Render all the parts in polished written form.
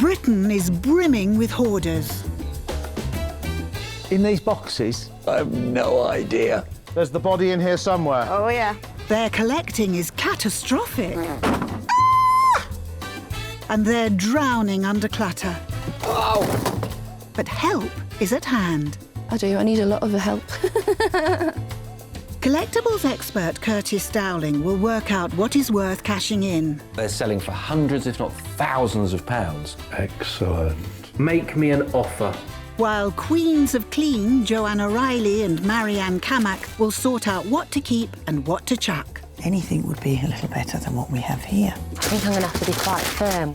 Britain is brimming with hoarders. In these boxes? I have no idea. There's the body in here somewhere. Oh, yeah. Their collecting is catastrophic. And they're drowning under clutter. Oh! But help is at hand. I do. I need a lot of help. Collectibles expert Curtis Dowling will work out what is worth cashing in. They're selling for hundreds, if not thousands of pounds. Excellent. Make me an offer. While queens of clean Joanna Riley and Marianne Cammack will sort out what to keep and what to chuck. Anything would be a little better than what we have here. I think I'm going to have to be quite firm.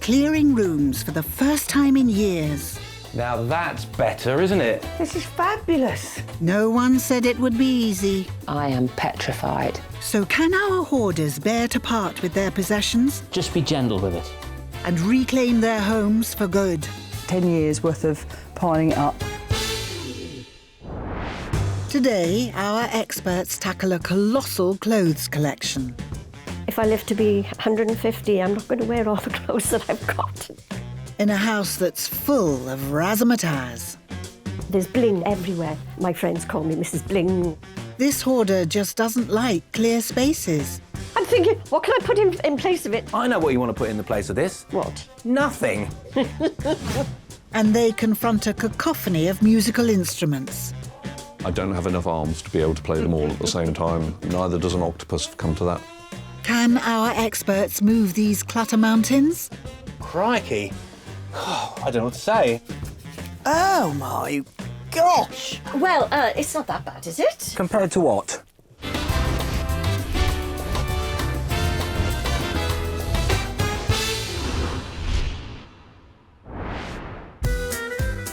Clearing rooms for the first time in years. Now that's better, isn't it? This is fabulous. No one said it would be easy. I am petrified. So can our hoarders bear to part with their possessions Just be gentle with it. and reclaim their homes for good? 10 years worth of piling it up. Today, our experts tackle a colossal clothes collection. If I live to be 150, I'm not going to wear all the clothes that I've got. In a house that's full of razzmatazz. There's bling everywhere. My friends call me Mrs. Bling. This hoarder just doesn't like clear spaces. I'm thinking, what can I put in place of it? I know what you want to put in the place of this. What? Nothing. And they confront a cacophony of musical instruments. I don't have enough arms to be able to play them all at the same time. Neither does an octopus come to that. Can our experts move these clutter mountains? Crikey. I don't know what to say. Oh, my gosh. Well, it's not that bad, is it? Compared to what?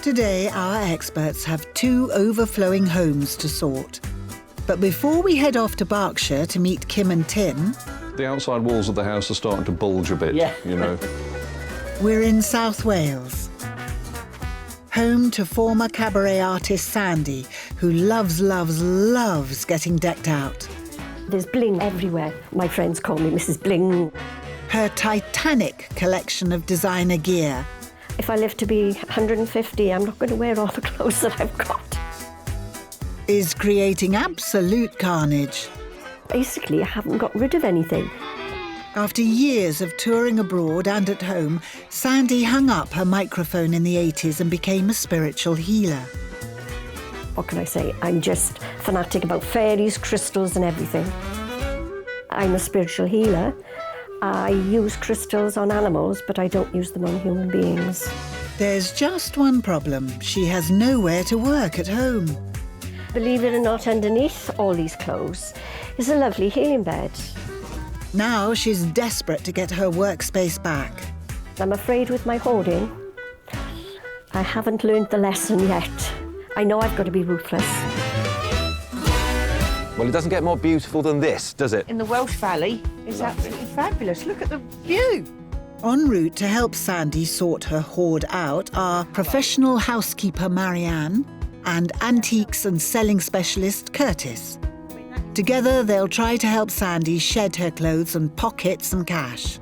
Today, our experts have 2 overflowing homes to sort. But before we head off to Berkshire to meet Kim and Tim, The outside walls of the house are starting to bulge a bit, you know. we're in South Wales. Home to former cabaret artist Sandy, who loves, loves, loves getting decked out. There's bling everywhere. My friends call me Mrs. Bling. Her titanic collection of designer gear. If I live to be 150, I'm not going to wear all the clothes that I've got. Is creating absolute carnage. Basically, I haven't got rid of anything. After years of touring abroad and at home, Sandy hung up her microphone in the 80s and became a spiritual healer. What can I say? I'm just fanatic about fairies, crystals and everything. I'm a spiritual healer. I use crystals on animals, but I don't use them on human beings. There's just one problem. She has nowhere to work at home. Believe it or not, underneath all these clothes is a lovely healing bed. Now she's desperate to get her workspace back. I'm afraid with my hoarding, I haven't learned the lesson yet. I know I've got to be ruthless. Well, it doesn't get more beautiful than this, does it? In the Welsh Valley, it's absolutely fabulous. Look at the view. En route to help Sandy sort her hoard out are professional housekeeper Marianne and antiques and selling specialist Curtis. Together, they'll try to help Sandy shed her clothes and pocket some cash.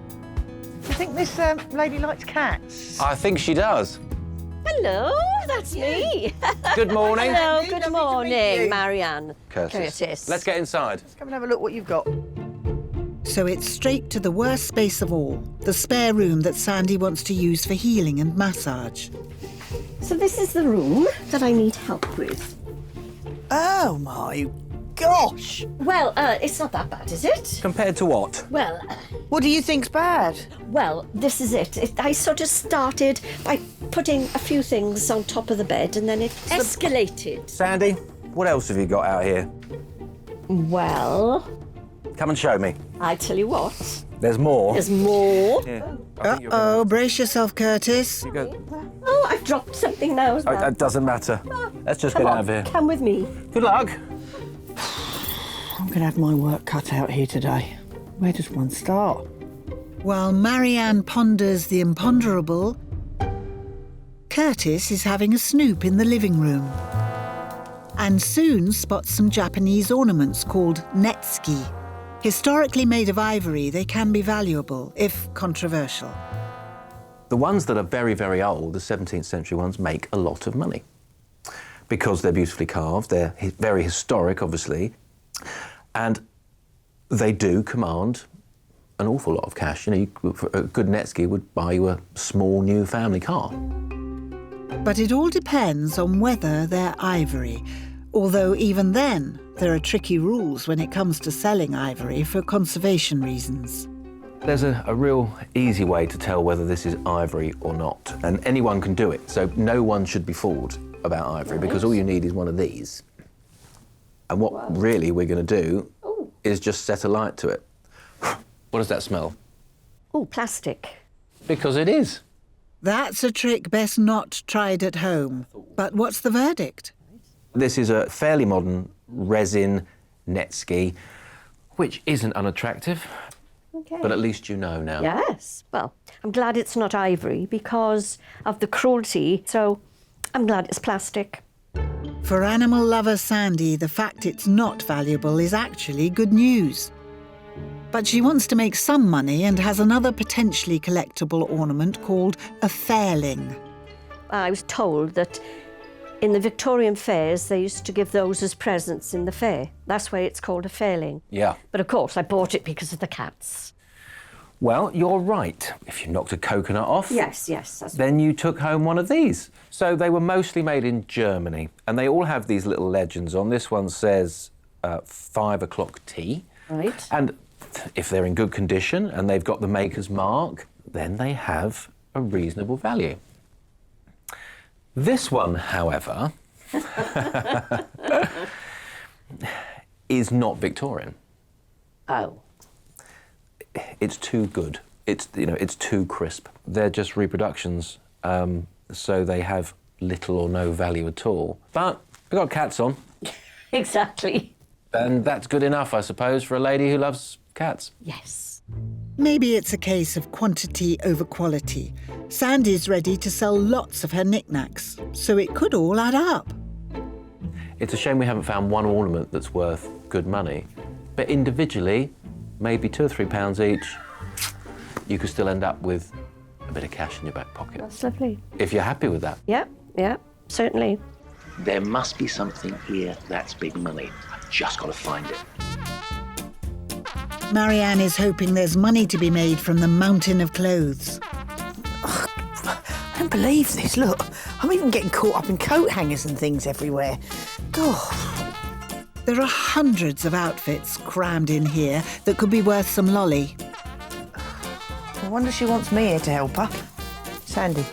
I think this lady likes cats. I think she does. Hello, that's me. Good morning. Hello, Lovely good to meet morning, you. Marianne. Curtis. Let's get inside. Let's come and have a look what you've got. So it's straight to the worst space of all, the spare room that Sandy wants to use for healing and massage. So this is the room that I need help with. Oh, my gosh. Well, it's not that bad, is it? Compared to what? Well, What do you think's bad? this is it. I sort of started by putting a few things on top of the bed and then it escalated. Sandy, what else have you got out here? Well, Come and show me. I tell you what, There's more. there's more. Yeah. I think you're Uh-oh, brace yourself, Curtis. You go. Oh, I've dropped something now as well. It doesn't matter. Let's just Come get on, out of here. come with me. Good luck. I'm going to have my work cut out here today. Where does one start? While Marianne ponders the imponderable, Curtis is having a snoop in the living room. And soon spots some Japanese ornaments called netsuki. Historically made of ivory, they can be valuable, if controversial. The ones that are very, very old, the 17th century ones, make a lot of money because they're beautifully carved, they're very historic, obviously, and they do command an awful lot of cash. You know, a good Netski would buy you a small new family car. But it all depends on whether they're ivory, although even then there are tricky rules when it comes to selling ivory for conservation reasons. There's a real easy way to tell whether this is ivory or not, and anyone can do it, so no one should be fooled about ivory, because all you need is one of these. And what really we're going to do is just set a light to it. What does that smell? Oh, plastic. Because it is. That's a trick best not tried at home. But what's the verdict? This is a fairly modern resin Netski, which isn't unattractive. Okay. But at least you know now. Yes. Well, I'm glad it's not ivory because of the cruelty, so I'm glad it's plastic. For animal lover Sandy, the fact it's not valuable is actually good news. But she wants to make some money and has another potentially collectible ornament called a fairling. I was told that in the Victorian fairs, they used to give those as presents in the fair. That's why it's called a fairling. Yeah. But of course, I bought it because of the cats. Well, you're right. If you knocked a coconut off, Yes. then you took home one of these. So they were mostly made in Germany, and they all have these little legends on. This one says 5 o'clock tea. Right. And if they're in good condition and they've got the maker's mark, then they have a reasonable value. This one, however, is not Victorian. Oh. It's too good. It's too crisp. They're just reproductions, so they have little or no value at all. But we've got cats on. Exactly. And that's good enough, I suppose, for a lady who loves cats. Yes. Maybe it's a case of quantity over quality. Sandy's ready to sell lots of her knickknacks, so it could all add up. It's a shame we haven't found one ornament that's worth good money. But individually, maybe £2 or £3 each, you could still end up with a bit of cash in your back pocket. That's lovely. If you're happy with that. Yeah, certainly. There must be something here that's big money. I've just got to find it. Marianne is hoping there's money to be made from the mountain of clothes. I don't believe this. Look, I'm even getting caught up in coat hangers and things everywhere. God. There are hundreds of outfits crammed in here that could be worth some lolly. I wonder if she wants me here to help her. Sandy,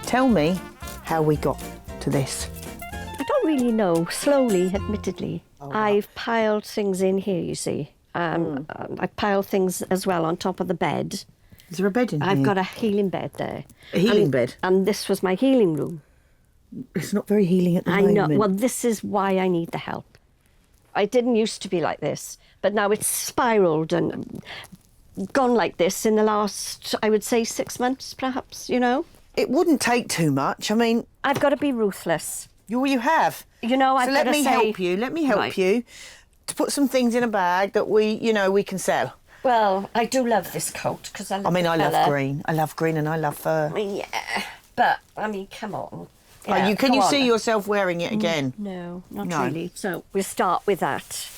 tell me how we got to this. I don't really know. Slowly, admittedly. I've piled things in here, you see. I've piled things as well on top of the bed. Is there a bed in here? I've got a healing bed there. A healing bed? And this was my healing room. It's not very healing at the I moment. know. Well, this is why I need the help. I didn't used to be like this, but now it's spiralled and gone like this in the last, I would say, 6 months, perhaps, you know? It wouldn't take too much. I mean... I've got to be ruthless. You have. You know, I've so got to say... Let me help Right. you to put some things in a bag that we can sell. Well, I do love this coat, because I love I the love colour. green. I love green and I love fur. Yeah, but, I mean, come on. Can you go see on. yourself wearing it again? No, not No. really. So we'll start with that.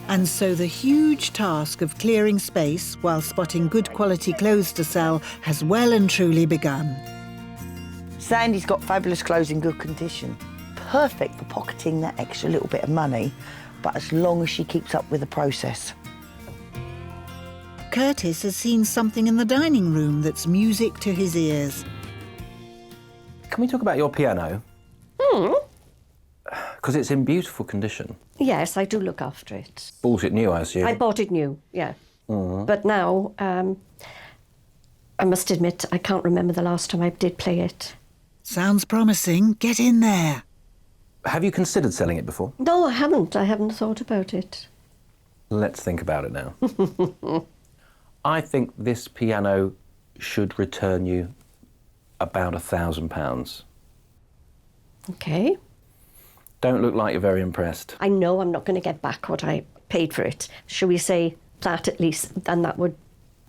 And so the huge task of clearing space while spotting good quality clothes to sell has well and truly begun. Sandy's got fabulous clothes in good condition. Perfect for pocketing that extra little bit of money, but as long as she keeps up with the process. Curtis has seen something in the dining room that's music to his ears. Can we talk about your piano? Because it's in beautiful condition. Yes, I do look after it. Bought it new, I assume. I bought it new, yeah. But now, I must admit, I can't remember the last time I did play it. Sounds promising. Get in there. Have you considered selling it before? No, I haven't. I haven't thought about it. Let's think about it now. I think this piano should return you about £1,000. Okay. Don't look like you're very impressed. I know I'm not going to get back what I paid for it. Shall we say that at least, and that would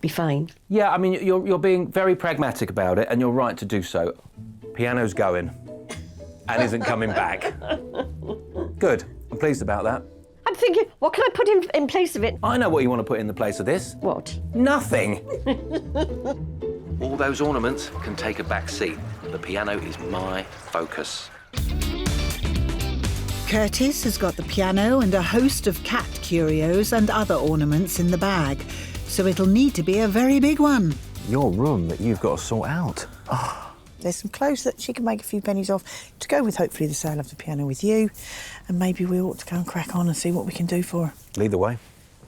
be fine. Yeah, I mean, you're being very pragmatic about it, and you're right to do so. Piano's going and isn't coming back. Good. I'm pleased about that. I'm thinking, what can I put in place of it? I know what you want to put in the place of this. What? Nothing. All those ornaments can take a back seat. The piano is my focus. Curtis has got the piano and a host of cat curios and other ornaments in the bag, so it'll need to be a very big one. Your room that you've got to sort out. There's some clothes that she can make a few pennies off to go with, hopefully, the sale of the piano with you. And maybe we ought to go and crack on and see what we can do for her. Lead the way.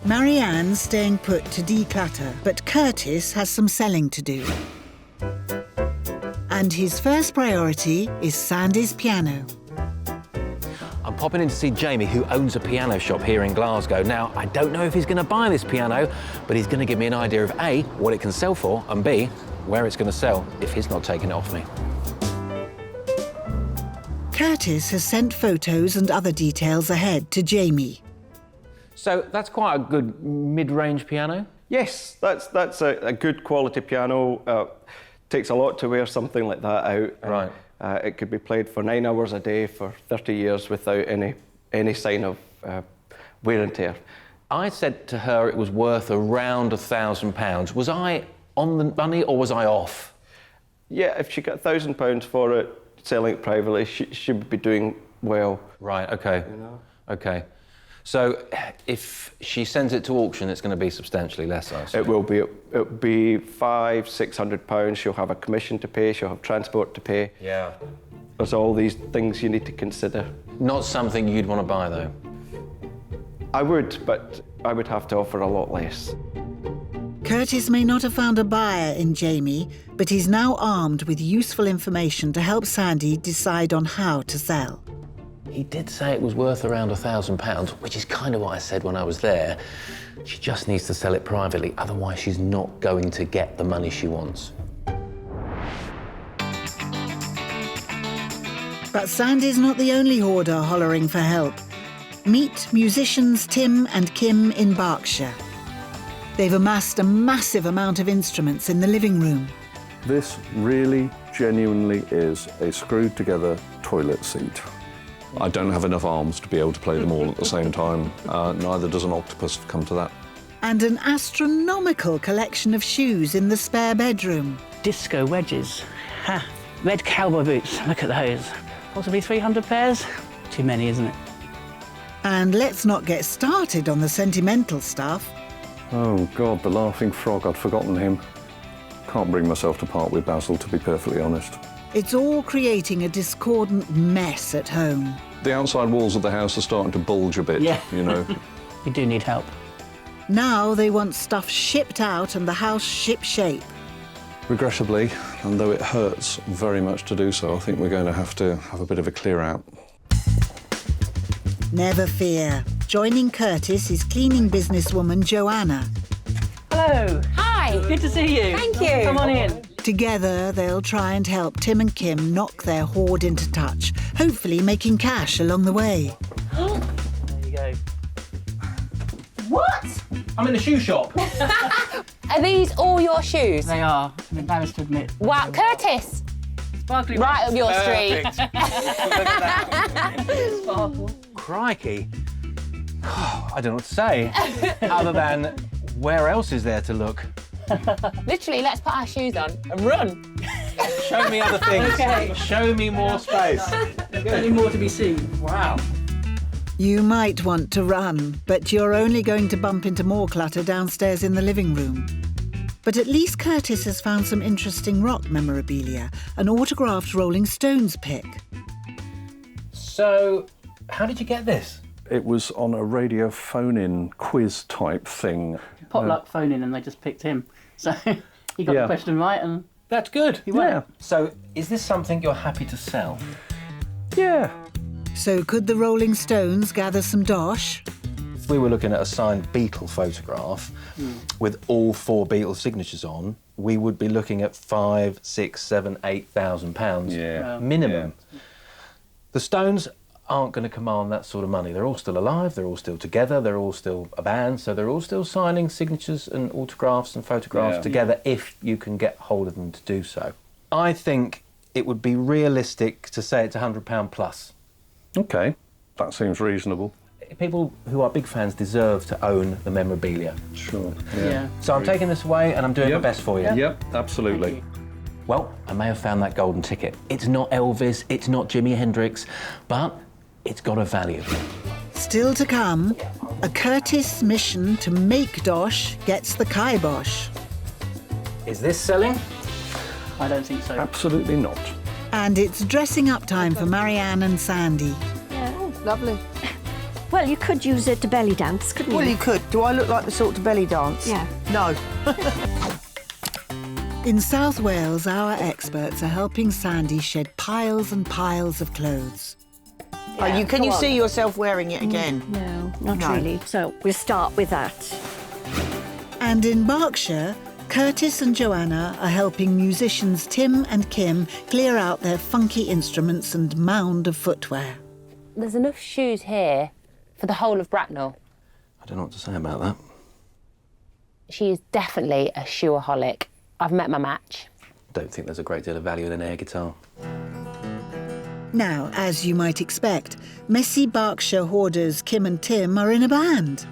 Marianne's staying put to declutter, but Curtis has some selling to do. And his first priority is Sandy's piano. I'm popping in to see Jamie, who owns a piano shop here in Glasgow. Now, I don't know if he's going to buy this piano, but he's going to give me an idea of A, what it can sell for, and B, where it's going to sell if he's not taking it off me. Curtis has sent photos and other details ahead to Jamie. So that's quite a good mid-range piano? Yes, that's a good quality piano. Takes a lot to wear something like that out. Right. It could be played for 9 hours a day for 30 years without any sign of wear and tear. I said to her it was worth around £1,000. Was I on the money or was I off? Yeah, if she got £1,000 for it, selling it privately, she would be doing well. Right, OK. You know? OK. So if she sends it to auction, it's going to be substantially less, I assume? It'll be £500-600. She'll have a commission to pay. She'll have transport to pay. Yeah. There's all these things you need to consider. Not something you'd want to buy, though? I would, but I would have to offer a lot less. Curtis may not have found a buyer in Jamie, but he's now armed with useful information to help Sandy decide on how to sell. He did say it was worth around £1,000, which is kind of what I said when I was there. She just needs to sell it privately, otherwise she's not going to get the money she wants. But Sandy's not the only hoarder hollering for help. Meet musicians Tim and Kim in Berkshire. They've amassed a massive amount of instruments in the living room. This really, genuinely is a screwed-together toilet seat. I don't have enough arms to be able to play them all at the same time. Neither does an octopus come to that. And an astronomical collection of shoes in the spare bedroom. Disco wedges. Ha! Red cowboy boots. Look at those. Possibly 300 pairs? Too many, isn't it? And let's not get started on the sentimental stuff. Oh, God, the laughing frog. I'd forgotten him. Can't bring myself to part with Basil, to be perfectly honest. It's all creating a discordant mess at home. The outside walls of the house are starting to bulge a bit, you know. We do need help. Now they want stuff shipped out and the house ship-shape. Regrettably, and though it hurts very much to do so, I think we're going to have a bit of a clear out. Never fear. Joining Curtis is cleaning businesswoman Joanna. Hello. Hi. Good to see you. Thank you. Come on in. Together, they'll try and help Tim and Kim knock their hoard into touch, hopefully making cash along the way. There you go. What? I'm in a shoe shop. Are these all your shoes? They are. I'm embarrassed to admit. Wow, Curtis. Sparkly Right up your street. Sparkle. Crikey. I don't know what to say, other than where else is there to look? Literally, let's put our shoes on and run. Show me other things. Okay. Show me more space. Any more to be seen? Wow. You might want to run, but you're only going to bump into more clutter downstairs in the living room. But at least Curtis has found some interesting rock memorabilia, an autographed Rolling Stones pic. So, how did you get this? It was on a radio phone-in quiz type thing. Potluck phone in and they just picked him. So he got the question right and That's good. he won. So, is this something you're happy to sell? Yeah. So could the Rolling Stones gather some dosh? If we were looking at a signed Beatle photograph with all 4 Beatles signatures on, we would be looking at £5,000, £6,000, £7,000, £8,000 minimum. The Stones aren't going to command that sort of money. They're all still alive, they're all still together, they're all still a band, so they're all still signing signatures and autographs and photographs together if you can get hold of them to do so. I think it would be realistic to say it's £100 plus. OK, that seems reasonable. People who are big fans deserve to own the memorabilia. Sure. Yeah. So I'm taking this away and I'm doing my best for you. Yep, absolutely. Well, I may have found that golden ticket. It's not Elvis, it's not Jimi Hendrix, but it's got a value. Still to come, a Curtis mission to make dosh gets the kibosh. Is this selling? I don't think so. Absolutely not. And it's dressing up time for Marianne and Sandy. Yeah. Oh, lovely. Well, you could use it to belly dance, couldn't you? Well, you could. Do I look like the sort to belly dance? Yeah. No. In South Wales, our experts are helping Sandy shed piles and piles of clothes. Can you see yourself wearing it again? No, not really. So we'll start with that. And in Berkshire, Curtis and Joanna are helping musicians Tim and Kim clear out their funky instruments and mound of footwear. There's enough shoes here for the whole of Bracknell. I don't know what to say about that. She is definitely a shoeaholic. I've met my match. Don't think there's a great deal of value in an air guitar. Now, as you might expect, messy Berkshire hoarders Kim and Tim are in a band.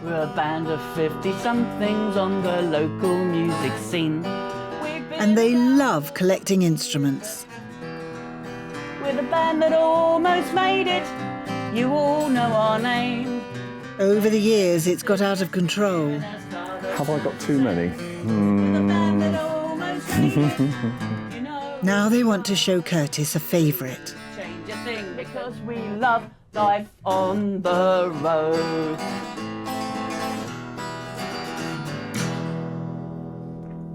We're a band of 50-somethings on the local music scene. And they love collecting instruments. We're the band that almost made it. You all know our name. Over the years, it's got out of control. Have I got too many? Now they want to show Curtis a favourite. Change a thing because we love life on the road.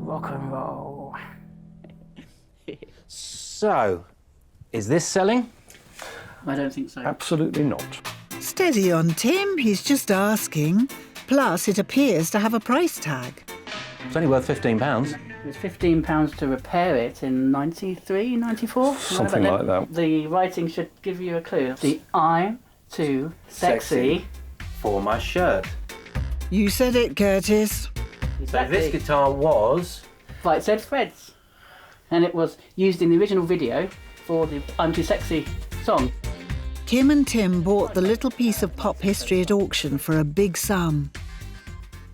Rock and roll. So, is this selling? I don't think so. Absolutely not. Steady on, Tim. He's just asking. Plus, it appears to have a price tag. It's only worth £15. It was £15 to repair it in 93, 94? Something like that. The writing should give you a clue. The I'm too sexy. For my shirt. You said it, Curtis. So this guitar was... Right, it said Fred's. And it was used in the original video for the I'm Too Sexy song. Kim and Tim bought the little piece of pop history at auction for a big sum.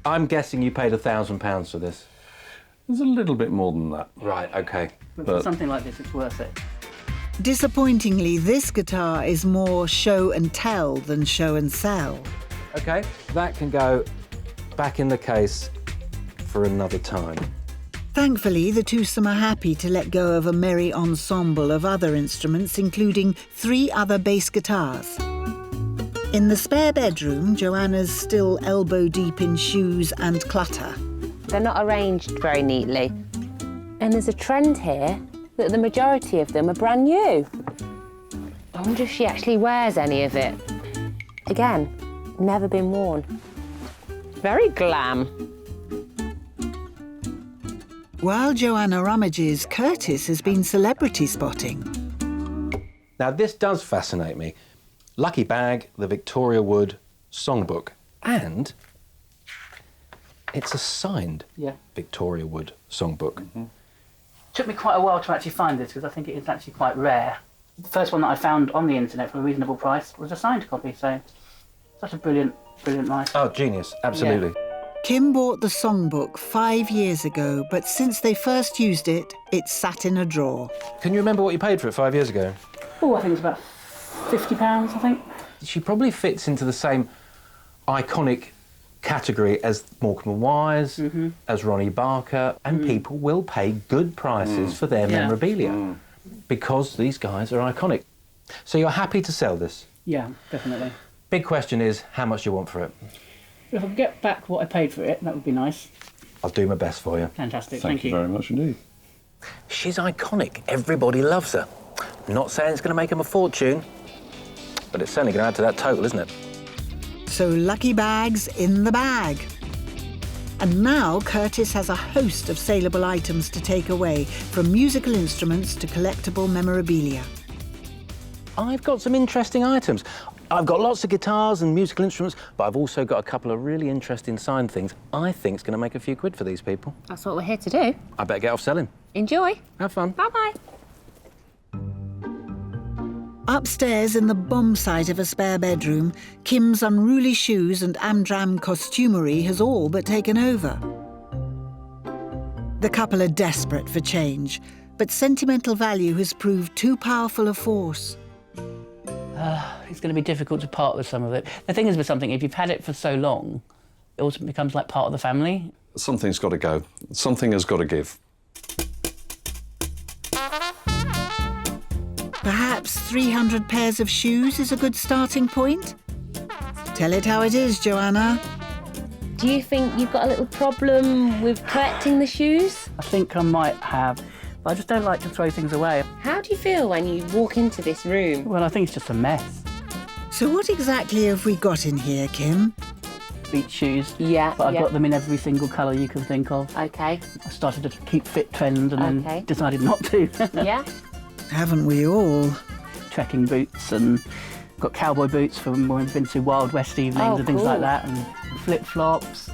I'm guessing you paid £1,000 for this. There's a little bit more than that. Right, OK. But for something like this, it's worth it. Disappointingly, this guitar is more show and tell than show and sell. OK, that can go back in the case for another time. Thankfully, the twosome are happy to let go of a merry ensemble of other instruments, including 3 other bass guitars. In the spare bedroom, Joanna's still elbow-deep in shoes and clutter. They're not arranged very neatly. And there's a trend here that the majority of them are brand new. I wonder if she actually wears any of it. Again, never been worn. Very glam. While Joanna rummages, Curtis has been celebrity spotting. Now, this does fascinate me. Lucky bag, the Victoria Wood songbook, and it's a signed Victoria Wood songbook. It took me quite a while to actually find this because I think it is actually quite rare. The first one that I found on the internet for a reasonable price was a signed copy, so such a brilliant write. Oh, genius, absolutely. Yeah. Kim bought the songbook 5 years ago, but since they first used it, it's sat in a drawer. Can you remember what you paid for it 5 years ago? Oh, I think it was about £50, I think. She probably fits into the same iconic category as Morecambe and Wise, as Ronnie Barker, and people will pay good prices for their memorabilia because these guys are iconic. So you're happy to sell this? Yeah, definitely. Big question is, how much do you want for it? If I could get back what I paid for it, that would be nice. I'll do my best for you. Fantastic, Thank you very much indeed. She's iconic. Everybody loves her. I'm not saying it's going to make him a fortune, but it's certainly going to add to that total, isn't it? So lucky bags in the bag. And now Curtis has a host of saleable items to take away, from musical instruments to collectible memorabilia. I've got some interesting items. I've got lots of guitars and musical instruments, but I've also got a couple of really interesting signed things I think's going to make a few quid for these people. That's what we're here to do. I better get off selling. Enjoy. Have fun. Bye-bye. Upstairs in the bomb site of a spare bedroom, Kim's unruly shoes and amdram costumery has all but taken over. The couple are desperate for change, but sentimental value has proved too powerful a force. It's going to be difficult to part with some of it. The thing is with something, if you've had it for so long, it also becomes like part of the family. Something's got to go. Something has got to give. Perhaps 300 pairs of shoes is a good starting point? Tell it how it is, Joanna. Do you think you've got a little problem with collecting the shoes? I think I might have, but I just don't like to throw things away. How do you feel when you walk into this room? Well, I think it's just a mess. So what exactly have we got in here, Kim? Beach shoes. Yeah, But I've yeah. got them in every single colour you can think of. OK. I started to keep fit trend and Okay. then decided not to. Yeah? Haven't we all? Trekking boots and got cowboy boots from when we've been to Wild West evenings and things like that, and flip-flops.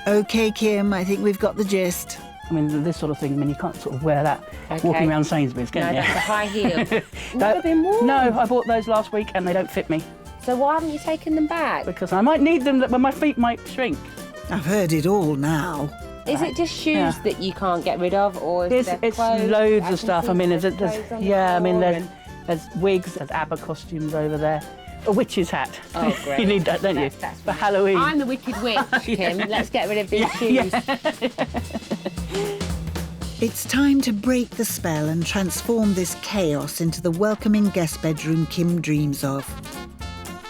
OK, Kim, I think we've got the gist. I mean, this sort of thing, I mean, you can't sort of wear that walking around Sainsbury's, can you? No, that's a high heel. Never been worn. No, I bought those last week and they don't fit me. So why haven't you taken them back? Because I might need them, when my feet might shrink. I've heard it all now. Is it just shoes that you can't get rid of, or is there It's clothes? loads of stuff. I mean, there's clothes on the yeah, I mean, floor there's wigs, there's ABBA costumes over there. A witch's hat. Oh, great. You need that, don't you? That's For Halloween. I'm the Wicked Witch, Kim. Let's get rid of these shoes. It's time to break the spell and transform this chaos into the welcoming guest bedroom Kim dreams of.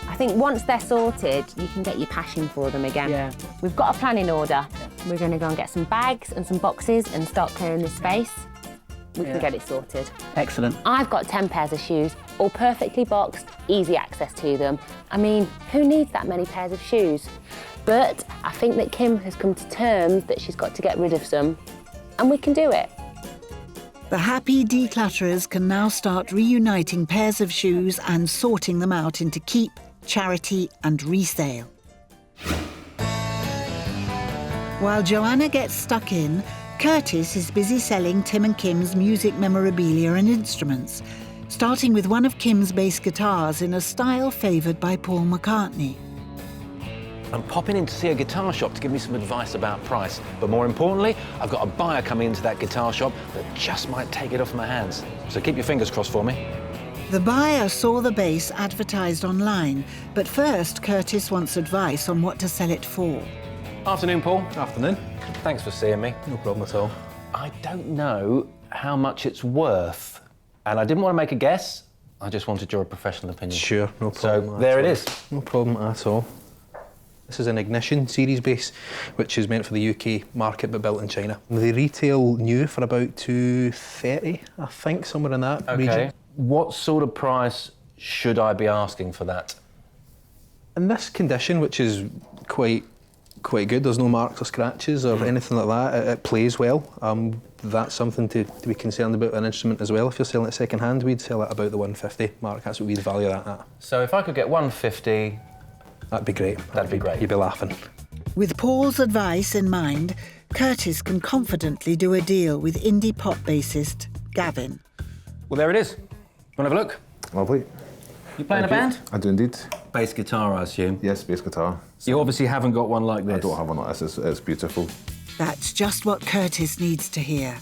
I think once they're sorted, you can get your passion for them again. Yeah. We've got a plan in order. We're going to go and get some bags and some boxes and start clearing this space. We can get it sorted. Excellent. I've got 10 pairs of shoes, all perfectly boxed, easy access to them. I mean, who needs that many pairs of shoes? But I think that Kim has come to terms that she's got to get rid of some, and we can do it. The happy declutterers can now start reuniting pairs of shoes and sorting them out into keep, charity and resale. While Joanna gets stuck in, Curtis is busy selling Tim and Kim's music memorabilia and instruments, starting with one of Kim's bass guitars in a style favoured by Paul McCartney. I'm popping in to see a guitar shop to give me some advice about price. But more importantly, I've got a buyer coming into that guitar shop that just might take it off my hands. So keep your fingers crossed for me. The buyer saw the bass advertised online, but first Curtis wants advice on what to sell it for. Afternoon, Paul. Afternoon. Thanks for seeing me. No problem at all. I don't know how much it's worth, and I didn't want to make a guess. I just wanted your professional opinion. Sure, no problem. So there it is. No problem at all. This is an Ignition series bass, which is meant for the UK market but built in China. They retail new for about $230, I think, somewhere in that region. What sort of price should I be asking for that? In this condition, which is quite good, there's no marks or scratches or anything like that, it plays well. That's something to be concerned about an instrument as well. If you're selling it second hand, we'd sell it about the 150 mark. That's what we'd value that at. So if I could get 150... That'd be great. That'd be great. You'd be laughing. With Paul's advice in mind, Curtis can confidently do a deal with indie pop bassist Gavin. Well, there it is. Want to have a look? Lovely. You playing a band? I do indeed. Bass guitar, I assume. Yes, bass guitar. You obviously haven't got one like this. I don't have one like this. It's beautiful. That's just what Curtis needs to hear.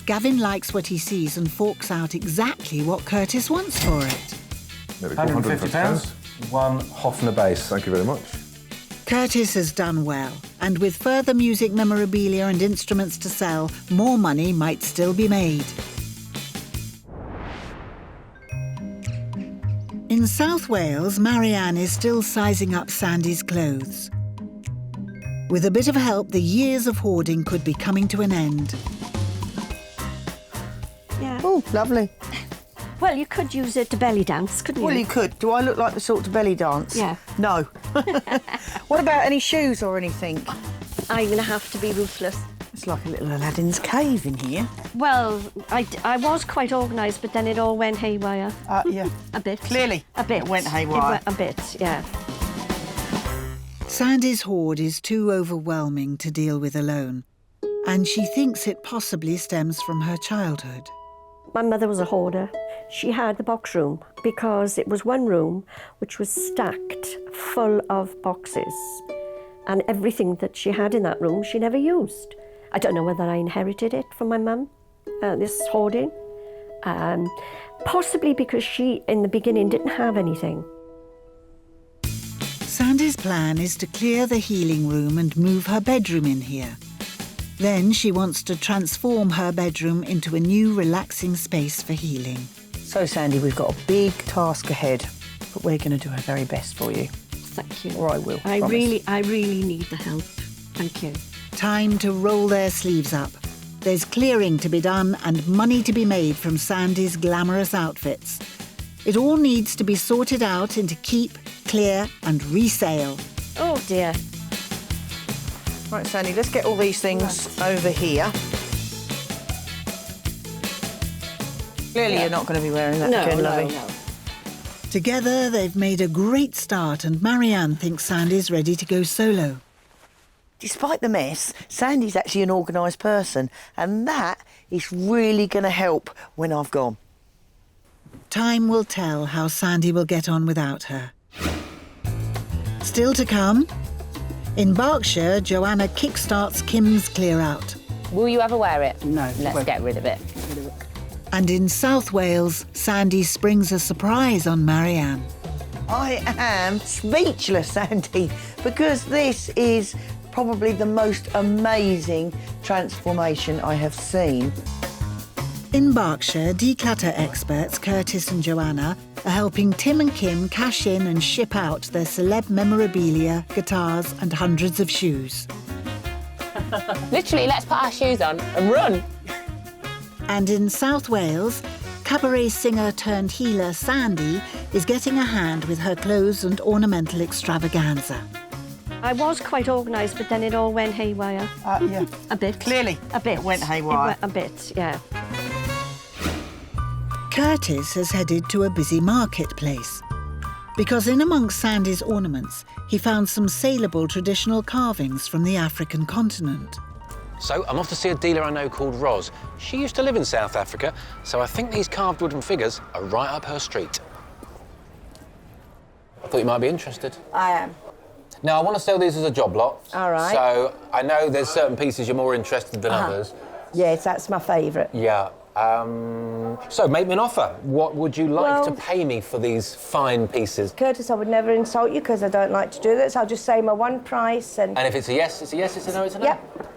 Gavin likes what he sees and forks out exactly what Curtis wants for it. There we go, £150. One Hofner bass. Thank you very much. Curtis has done well, and with further music memorabilia and instruments to sell, more money might still be made. In South Wales, Marianne is still sizing up Sandy's clothes. With a bit of help, the years of hoarding could be coming to an end. Yeah. Oh, lovely. Well, you could use it to belly dance, couldn't you? Well, you could. Do I look like the sort to belly dance? Yeah. No. What about any shoes or anything? I'm going to have to be ruthless. It's like a little Aladdin's cave in here. Well, I was quite organised, but then it all went haywire. Yeah. A bit. Clearly. A bit. It went haywire. A bit, yeah. Sandy's hoard is too overwhelming to deal with alone, and she thinks it possibly stems from her childhood. My mother was a hoarder. She had the box room because it was one room which was stacked full of boxes, and everything that she had in that room she never used. I don't know whether I inherited it from my mum, this hoarding. Possibly because she, in the beginning, didn't have anything. Sandy's plan is to clear the healing room and move her bedroom in here. Then she wants to transform her bedroom into a new relaxing space for healing. So, Sandy, we've got a big task ahead, but we're going to do our very best for you. Thank you. Or I will. I promise. really need the help. Thank you. Time to roll their sleeves up. There's clearing to be done and money to be made from Sandy's glamorous outfits. It all needs to be sorted out into keep, clear and resale. Oh dear. Right, Sandy, let's get all these things over here. Clearly you're not going to be wearing that again, lovey. No. Together they've made a great start and Marianne thinks Sandy's ready to go solo. Despite the mess, Sandy's actually an organised person, and that is really going to help when I've gone. Time will tell how Sandy will get on without her. Still to come, in Berkshire, Joanna kickstarts Kim's clear-out. Will you ever wear it? No. Let's get rid of it. And in South Wales, Sandy springs a surprise on Marianne. I am speechless, Sandy, because this is probably the most amazing transformation I have seen. In Berkshire, declutter experts Curtis and Joanna are helping Tim and Kim cash in and ship out their celeb memorabilia, guitars and hundreds of shoes. Literally, let's put our shoes on and run. And in South Wales, cabaret singer turned healer Sandy is getting a hand with her clothes and ornamental extravaganza. I was quite organised, but then it all went haywire. Yeah. A bit. Clearly. A bit. It went haywire. It went a bit, yeah. Curtis has headed to a busy marketplace because in amongst Sandy's ornaments, he found some saleable traditional carvings from the African continent. So I'm off to see a dealer I know called Roz. She used to live in South Africa, so I think these carved wooden figures are right up her street. I thought you might be interested. I am. Now, I want to sell these as a job lot. All right. So I know there's certain pieces you're more interested than others. Yes, that's my favourite. Yeah. So make me an offer. What would you like to pay me for these fine pieces? Curtis, I would never insult you because I don't like to do this. I'll just say my one price and... And if it's a yes, it's a yes, it's a no, it's a no? Yep.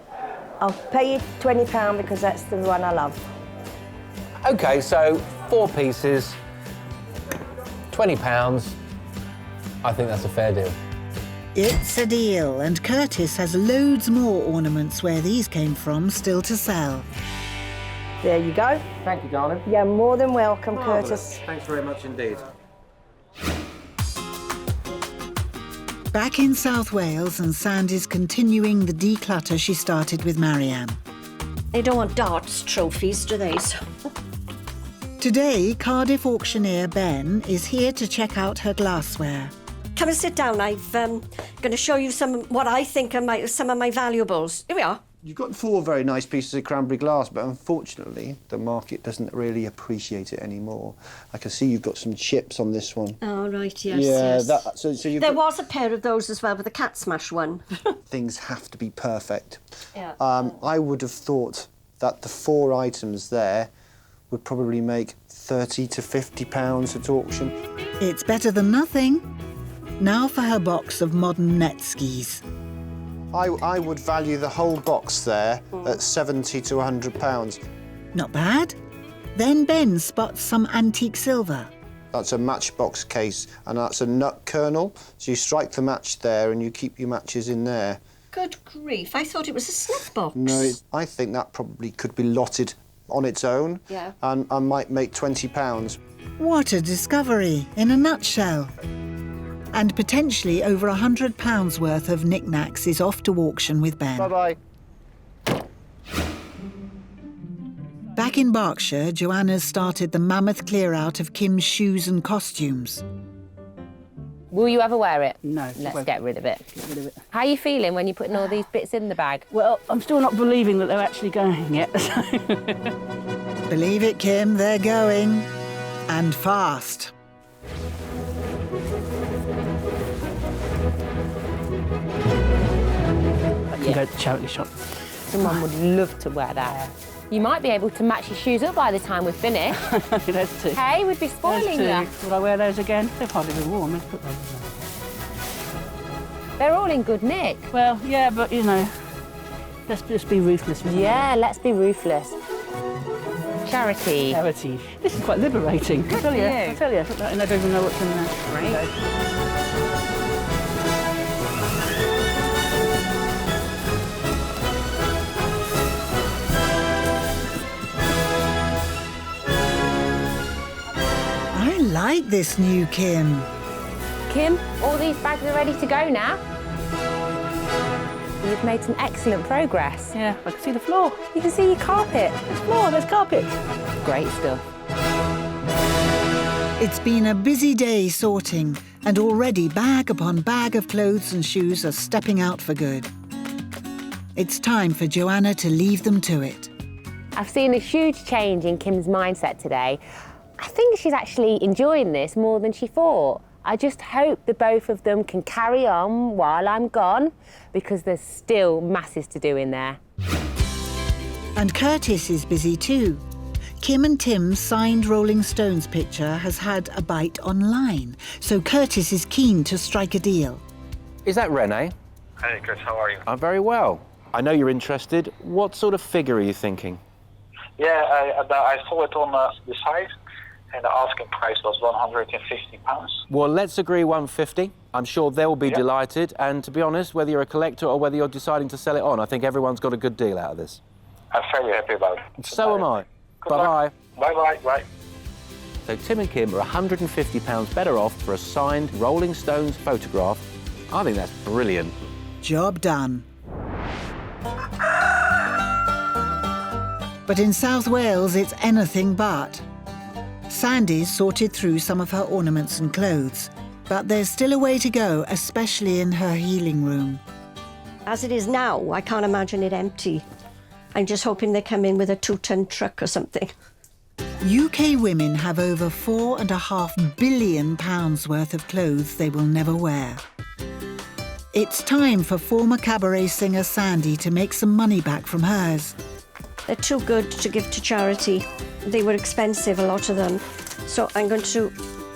I'll pay you £20 because that's the one I love. OK, so 4 pieces, £20. I think that's a fair deal. It's a deal, and Curtis has loads more ornaments where these came from still to sell. There you go. Thank you, darling. You're more than welcome, Curtis. Thanks very much indeed. Back in South Wales, and Sandy's continuing the declutter she started with Marianne. They don't want darts trophies, do they? Today, Cardiff auctioneer Ben is here to check out her glassware. Come and sit down. I'm going to show you what I think are some of my valuables. Here we are. You've got 4 very nice pieces of cranberry glass, but unfortunately, the market doesn't really appreciate it anymore. I can see you've got some chips on this one. Oh, right, yes, yeah, yes. So you've there was a pair of those as well, with the cat smash one. Things have to be perfect. Yeah. I would have thought that the 4 items there would probably make £30 to £50 at auction. It's better than nothing. Now for her box of modern net skis. I would value the whole box there at £70 to £100. Not bad. Then Ben spots some antique silver. That's a matchbox case, and that's a nut kernel. So you strike the match there and you keep your matches in there. Good grief, I thought it was a snuff box. No, I think that probably could be lotted on its own. Yeah. And I might make £20. What a discovery, in a nutshell. And potentially over £100 worth of knickknacks is off to auction with Ben. Bye-bye. Back in Berkshire, Joanna's started the mammoth clear-out of Kim's shoes and costumes. Will you ever wear it? No. Let's get rid of it. Get rid of it. How are you feeling when you're putting all these bits in the bag? Well, I'm still not believing that they're actually going yet. Believe it, Kim, they're going. And fast. I can go to the charity shop. Someone would love to wear that. You might be able to match your shoes up by the time we're finished. That's two. Hey, we'd be spoiling you. Would I wear those again? They've hardly been worn. Let's put those on. They're all in good nick. Well, yeah, but, you know, let's just be ruthless. Yeah, let's be ruthless. Charity. Charity. This is quite liberating. Good I tell you. for I you. tell you. I don't even know what's in there. Great. I like this new Kim. Kim, all these bags are ready to go now. You've made some excellent progress. Yeah, I can see the floor. You can see your carpet. There's floor, there's carpet. Great stuff. It's been a busy day sorting, and already bag upon bag of clothes and shoes are stepping out for good. It's time for Joanna to leave them to it. I've seen a huge change in Kim's mindset today. I think she's actually enjoying this more than she thought. I just hope the both of them can carry on while I'm gone, because there's still masses to do in there. And Curtis is busy too. Kim and Tim's signed Rolling Stones picture has had a bite online, so Curtis is keen to strike a deal. Is that Renee? Hey, Chris, how are you? I'm very well. I know you're interested. What sort of figure are you thinking? Yeah, I saw it on the site, and the asking price was £150. Well, let's agree 150. I'm sure they'll be delighted. And to be honest, whether you're a collector or whether you're deciding to sell it on, I think everyone's got a good deal out of this. I'm very happy about it. So am I. Good luck. Bye-bye. Bye-bye. Bye. So Tim and Kim are £150 better off for a signed Rolling Stones photograph. I think that's brilliant. Job done. But in South Wales, it's anything but. Sandy's sorted through some of her ornaments and clothes, but there's still a way to go, especially in her healing room. As it is now, I can't imagine it empty. I'm just hoping they come in with a 2-ton truck or something. UK women have over £4.5 billion worth of clothes they will never wear. It's time for former cabaret singer Sandy to make some money back from hers. They're too good to give to charity. They were expensive, a lot of them. So I'm going to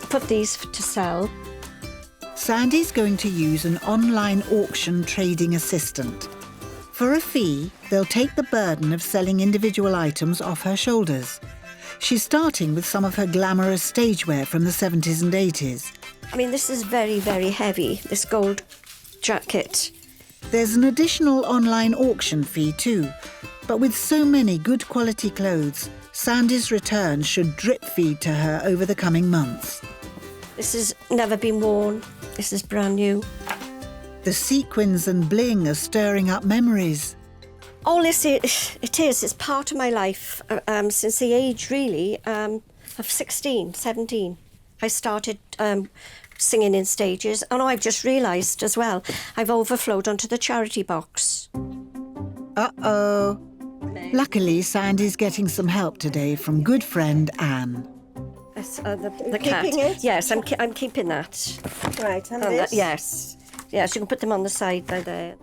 put these to sell. Sandy's going to use an online auction trading assistant. For a fee, they'll take the burden of selling individual items off her shoulders. She's starting with some of her glamorous stage wear from the 70s and 80s. I mean, this is very, very heavy, this gold jacket. There's an additional online auction fee too, but with so many good quality clothes, Sandy's returns should drip feed to her over the coming months. This has never been worn. This is brand new. The sequins and bling are stirring up memories. All this is part of my life since the age, really, of 16, 17. I started singing in stages, and I've just realised as well, I've overflowed onto the charity box. Uh-oh. Luckily, Sandy's getting some help today from good friend Anne. The cat. Keeping it? Yes, I'm keeping that. Right, and this? Yes. Yes, you can put them on the side by there.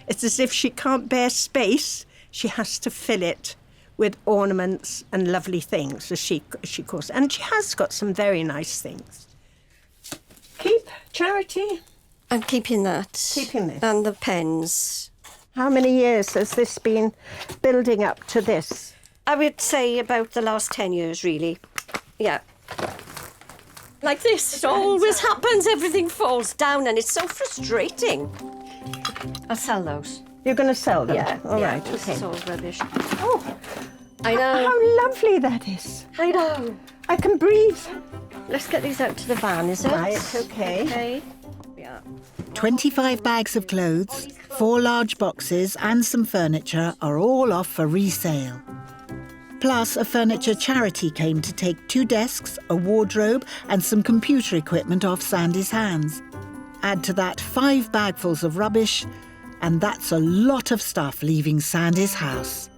It's as if she can't bear space. She has to fill it with ornaments and lovely things, as she calls it. And she has got some very nice things. Keep charity. I'm keeping that. Keeping this. And the pens. How many years has this been building up to this? I would say about the last 10 years, really. Yeah. Like this, it always happens. Everything falls down and it's so frustrating. I'll sell those. You're going to sell them? Yeah. All right, This okay. is all rubbish. Oh, I know. how lovely that is. I know. I can breathe. Let's get these out to the van, is it? Right, okay. Okay. Yeah. 25 bags of clothes, 4 large boxes and some furniture are all off for resale. Plus, a furniture charity came to take 2 desks, a wardrobe and some computer equipment off Sandy's hands. Add to that 5 bagfuls of rubbish, and that's a lot of stuff leaving Sandy's house.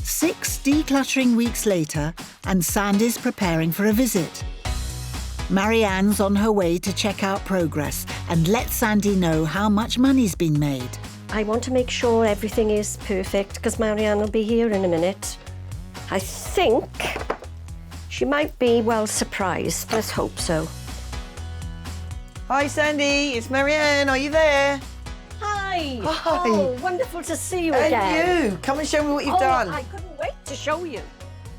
Six decluttering weeks later, and Sandy's preparing for a visit. Marianne's on her way to check out progress and let Sandy know how much money's been made. I want to make sure everything is perfect because Marianne will be here in a minute. I think she might be well surprised. Let's hope so. Hi, Sandy. It's Marianne. Are you there? Hi. Hi. Oh, wonderful to see you And again. you. Come and show me what you've done. I couldn't wait to show you.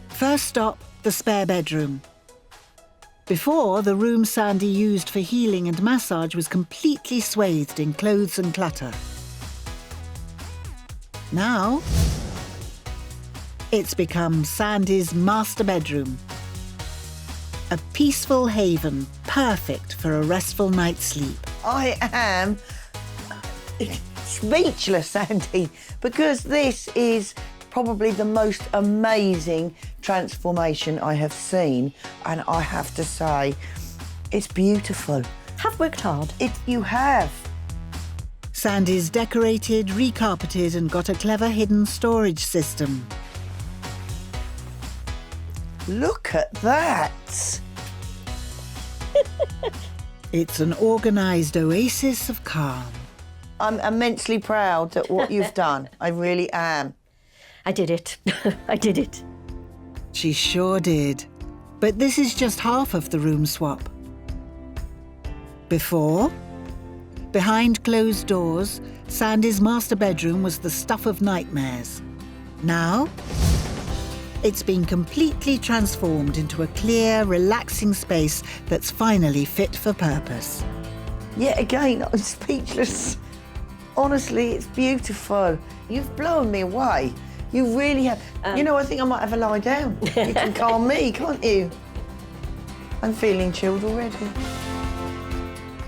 First stop, the spare bedroom. Before, the room Sandy used for healing and massage was completely swathed in clothes and clutter. Now, it's become Sandy's master bedroom. A peaceful haven, perfect for a restful night's sleep. I am speechless, Sandy, because this is probably the most amazing transformation I have seen, and I have to say, it's beautiful. Have worked hard. You have. Sandy's decorated, recarpeted and got a clever hidden storage system. Look at that. It's an organised oasis of calm. I'm immensely proud at what you've done. I really am. I did it. I did it. She sure did. But this is just half of the room swap. Before, behind closed doors, Sandy's master bedroom was the stuff of nightmares. Now, it's been completely transformed into a clear, relaxing space that's finally fit for purpose. Yet again, I'm speechless. Honestly, it's beautiful. You've blown me away. You really have. You know, I think I might have a lie down. You can calm me, can't you? I'm feeling chilled already.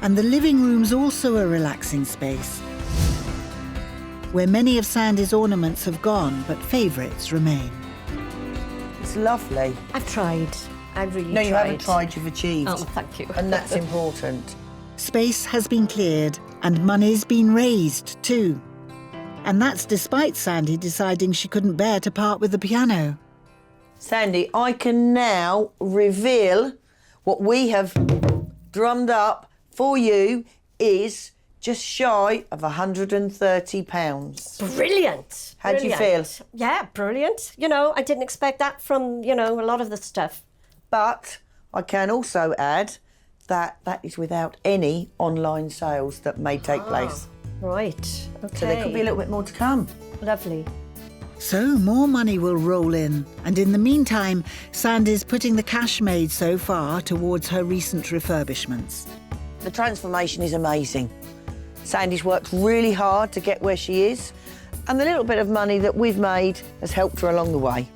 And the living room's also a relaxing space, where many of Sandy's ornaments have gone, but favourites remain. It's lovely. I've tried. I've really tried. No, you haven't tried, you've achieved. Oh, thank you. And that's important. Space has been cleared and money's been raised too. And that's despite Sandy deciding she couldn't bear to part with the piano. Sandy, I can now reveal what we have drummed up for you is just shy of £130. Brilliant. How do you feel? Yeah, brilliant. You know, I didn't expect that from, you know, a lot of the stuff. But I can also add that that is without any online sales that may take place. Right, okay. So there could be a little bit more to come. Lovely. So more money will roll in, and in the meantime, Sandy's putting the cash made so far towards her recent refurbishments. The transformation is amazing. Sandy's worked really hard to get where she is, and the little bit of money that we've made has helped her along the way.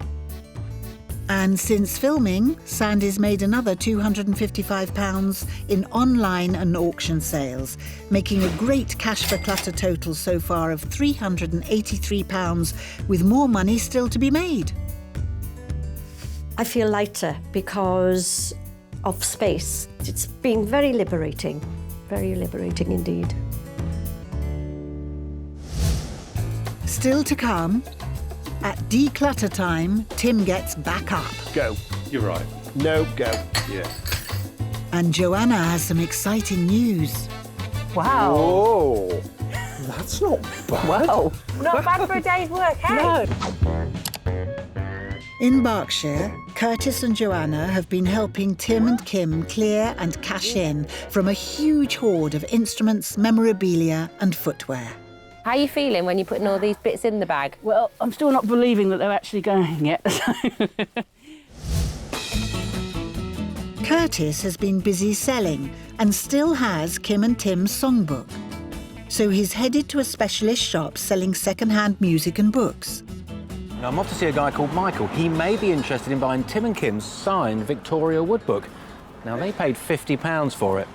And since filming, Sandy's made another £255 in online and auction sales, making a great cash for clutter total so far of £383, with more money still to be made. I feel lighter because of space. It's been very liberating indeed. Still to come, at declutter time, Tim gets back up. Go. You're right. No, go. Yeah. And Joanna has some exciting news. Wow. Oh, that's not bad. Wow. Not bad for a day's work, hey? In Berkshire, Curtis and Joanna have been helping Tim and Kim clear and cash in from a huge hoard of instruments, memorabilia and footwear. How are you feeling when you're putting all these bits in the bag? Well, I'm still not believing that they're actually going yet. Curtis has been busy selling and still has Kim and Tim's songbook. So he's headed to a specialist shop selling second-hand music and books. Now, I'm off to see a guy called Michael. He may be interested in buying Tim and Kim's signed Victoria Wood book. Now, they paid £50 for it.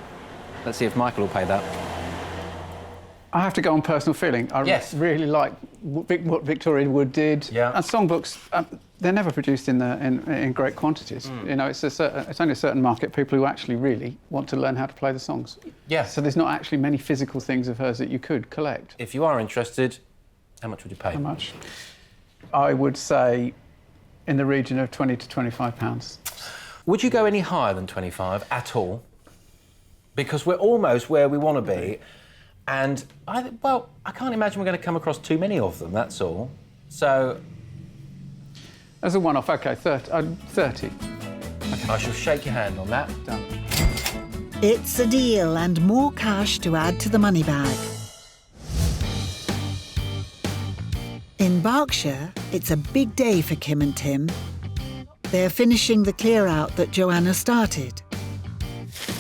Let's see if Michael will pay that. I have to go on personal feeling. I really like what Victoria Wood did. Yeah. And songbooks, they're never produced in great quantities. You know, it's only a certain market, people who actually really want to learn how to play the songs. Yeah. So there's not actually many physical things of hers that you could collect. If you are interested, how much would you pay? How much? I would say in the region of £20 to £25. Would you go any higher than 25 at all? Because we're almost where we want to be. And, I can't imagine we're going to come across too many of them, that's all. So... As a one-off, OK, 30. Okay. I shall shake your hand on that. Done. It's a deal and more cash to add to the money bag. In Berkshire, it's a big day for Kim and Tim. They're finishing the clear-out that Joanna started.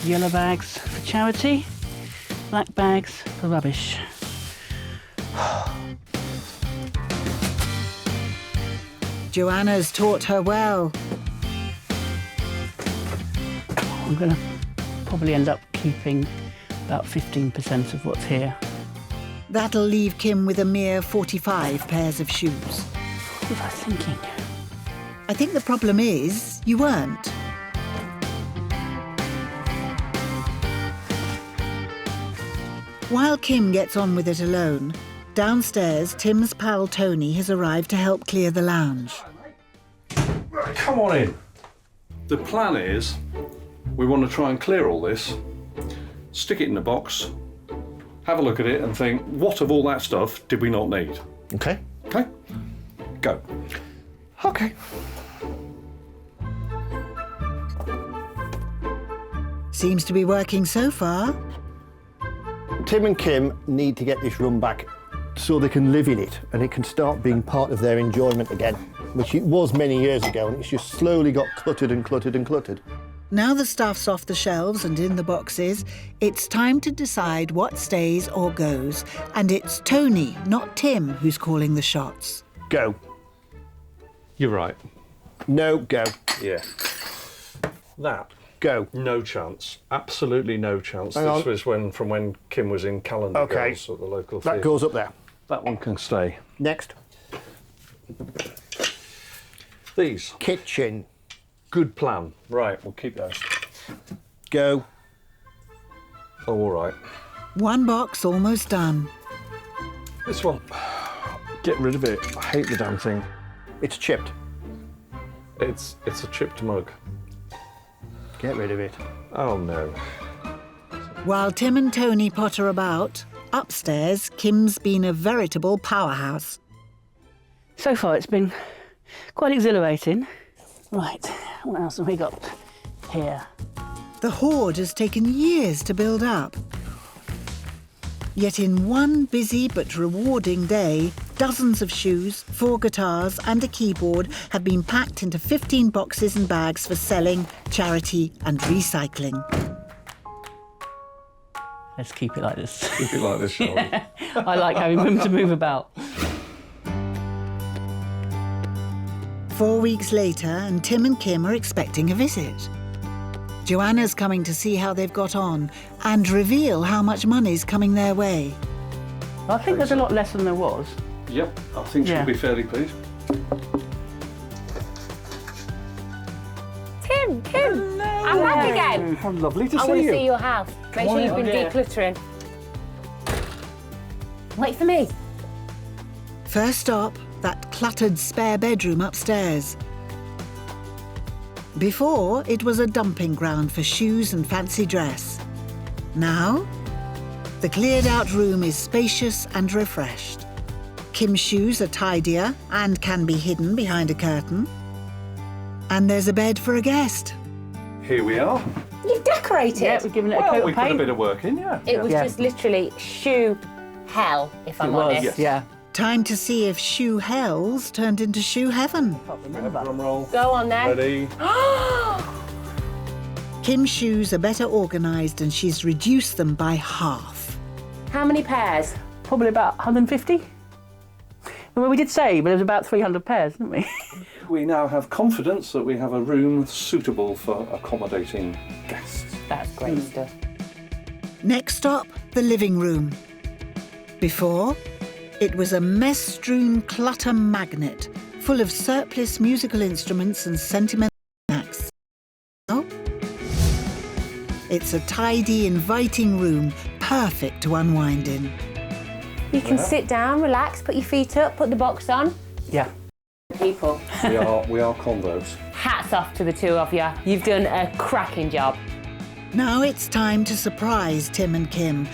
Yellow bags for charity, black bags for rubbish. Joanna's taught her well. I'm going to probably end up keeping about 15% of what's here. That'll leave Kim with a mere 45 pairs of shoes. What was I thinking? I think the problem is you weren't. While Kim gets on with it alone, downstairs, Tim's pal Tony has arrived to help clear the lounge. Come on in. The plan is we want to try and clear all this, stick it in a box, have a look at it and think, what of all that stuff did we not need? Okay. Okay? Go. Okay. Seems to be working so far. Tim and Kim need to get this room back so they can live in it and it can start being part of their enjoyment again, which it was many years ago, and it's just slowly got cluttered and cluttered and cluttered. Now the stuff's off the shelves and in the boxes, it's time to decide what stays or goes. And it's Tony, not Tim, who's calling the shots. Go. You're right. No, go. Yeah. That. Go. No chance. Absolutely no chance. Hang This on. was from when Kim was in Calendar Okay. Girls at the local That theatre. goes up there. That one can stay. Next. These. Kitchen. Good plan. Right, we'll keep those. Go. Oh, all right. One box almost done. This one. Get rid of it. I hate the damn thing. It's chipped. It's a chipped mug. Get rid of it. Oh, no. While Tim and Tony potter about, upstairs, Kim's been a veritable powerhouse. So far, it's been quite exhilarating. Right, what else have we got here? The hoard has taken years to build up. Yet in one busy but rewarding day, dozens of shoes, 4 guitars and a keyboard have been packed into 15 boxes and bags for selling, charity and recycling. Let's keep it like this. Keep it like this, shall we? I like having room to move about. 4 weeks later, and Tim and Kim are expecting a visit. Joanna's coming to see how they've got on and reveal how much money's coming their way. I think there's a lot less than there was. Yep, I think she'll be fairly pleased. Kim, I'm back again. How lovely to I see want you. to see your house. Make sure you've been decluttering. Wait for me. First stop, that cluttered spare bedroom upstairs. Before, it was a dumping ground for shoes and fancy dress. Now, the cleared-out room is spacious and refreshed. Kim's shoes are tidier and can be hidden behind a curtain. And there's a bed for a guest. Here we are. You've decorated. Yeah, we've given it a Well, coat we of put a paint. bit of work in, yeah. It was just literally shoe hell, if I'm honest. Yes. Yeah. Time to see if shoe hells turned into shoe heaven. Drum roll. Go on then. Ready. Kim's shoes are better organised and she's reduced them by half. How many pairs? Probably about 150. Well, we did say, but it was about 300 pairs, didn't we? We now have confidence that we have a room suitable for accommodating guests. That's great stuff. Next stop, the living room. Before, it was a mess-strewn clutter magnet full of surplus musical instruments and sentimental snacks. Now, it's a tidy, inviting room, perfect to unwind in. You can sit down, relax, put your feet up, put the box on. Yeah. People. We are convos. Hats off to the two of you. You've done a cracking job. Now it's time to surprise Tim and Kim.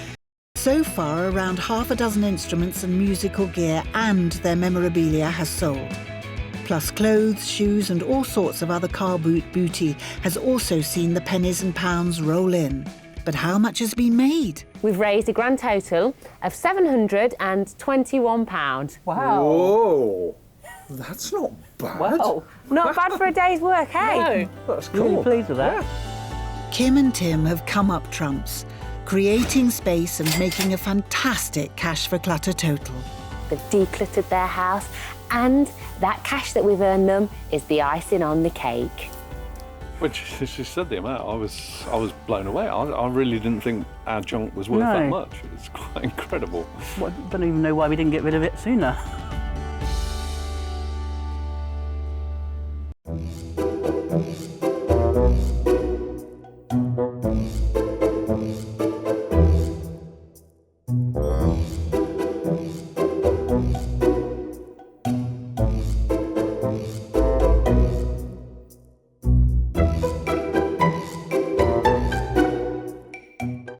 So far, around half a dozen instruments and musical gear and their memorabilia has sold. Plus clothes, shoes and all sorts of other car boot booty has also seen the pennies and pounds roll in. But how much has been made? We've raised a grand total of £721. Wow. Whoa, that's not bad. Wow. Not bad for a day's work, hey? No. That's cool. Really pleased with that. Kim and Tim have come up trumps, creating space and making a fantastic cash for clutter total. They've decluttered their house, and that cash that we've earned them is the icing on the cake. When she said the amount, I was blown away. I really didn't think our junk was worth that much. It's quite incredible. Well, I don't even know why we didn't get rid of it sooner.